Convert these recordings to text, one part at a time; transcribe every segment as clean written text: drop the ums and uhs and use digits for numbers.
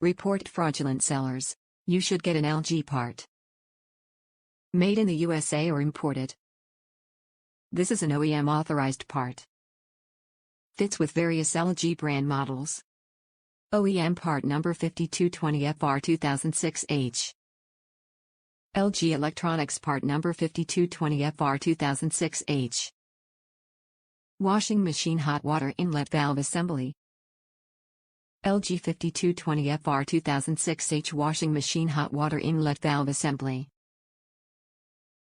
Report fraudulent sellers. You should get an LG part. Made in the USA or imported. This is an OEM authorized part. Fits with various LG brand models. O.E.M part number 5220FR2006H. LG Electronics part number 5220FR2006H. Washing machine hot water inlet valve assembly. LG 5220FR2006H washing machine hot water inlet valve assembly.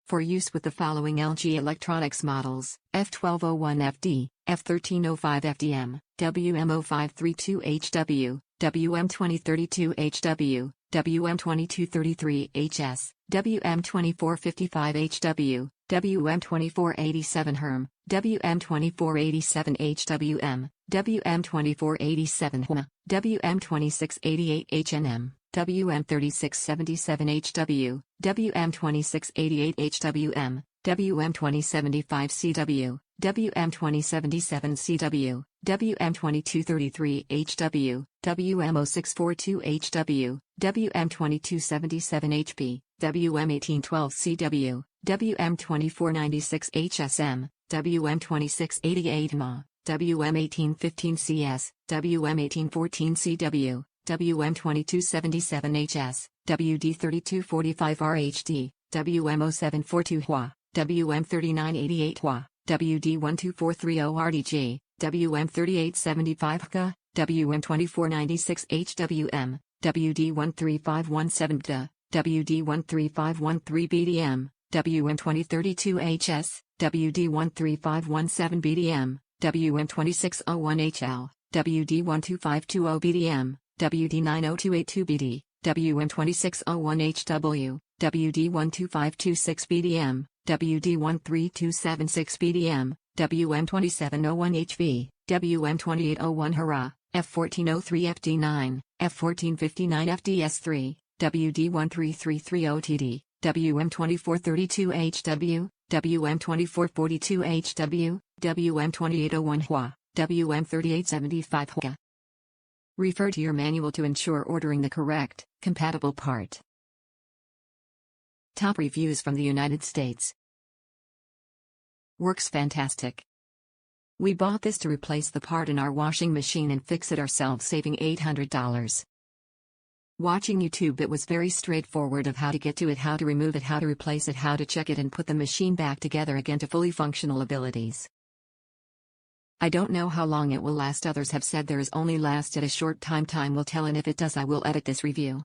For use with the following LG Electronics models: F1201FD, F1305FDM, WM0532HW, WM2032HW, WM2233HS, WM2455HW, WM2487HERM, WM2487HWM, WM2487HWM, WM2688HNM, WM3677HW, WM2688HWM, WM2075CW, WM2077CW, WM2233HW, WM0642HW, WM2277HP, WM1812CW, WM2496HSM, WM2688MA, WM1815CS, WM1814CW, WM2277HS, WD3245RHD, WM0742HWA, WM3988HWA, WD12430RDG, WM3875HK, WM2496HWM, WD13517BDA, WD13513BDM, WM2032HS, WD13517BDM, WM2601HL, WD12520BDM, WD90282BD, WM2601HW, WD12526BDM, WD13276BDM, WM2701HV, WM2801HRA, F1403FD9, F1459FDS3, WD13330TD, WM2432HW, WM2442HW, WM2801HWA, WM3875HWA. Refer to your manual to ensure ordering the correct, compatible part. Top reviews from the United States. Works fantastic. We bought this to replace the part in our washing machine and fix it ourselves, saving $800. Watching YouTube, it was very straightforward of how to get to it, how to remove it, how to replace it, how to check it and put the machine back together again to fully functional abilities. I don't know how long it will last. Others have said there is only lasted a short time. Time will tell, and if it does I will edit this review.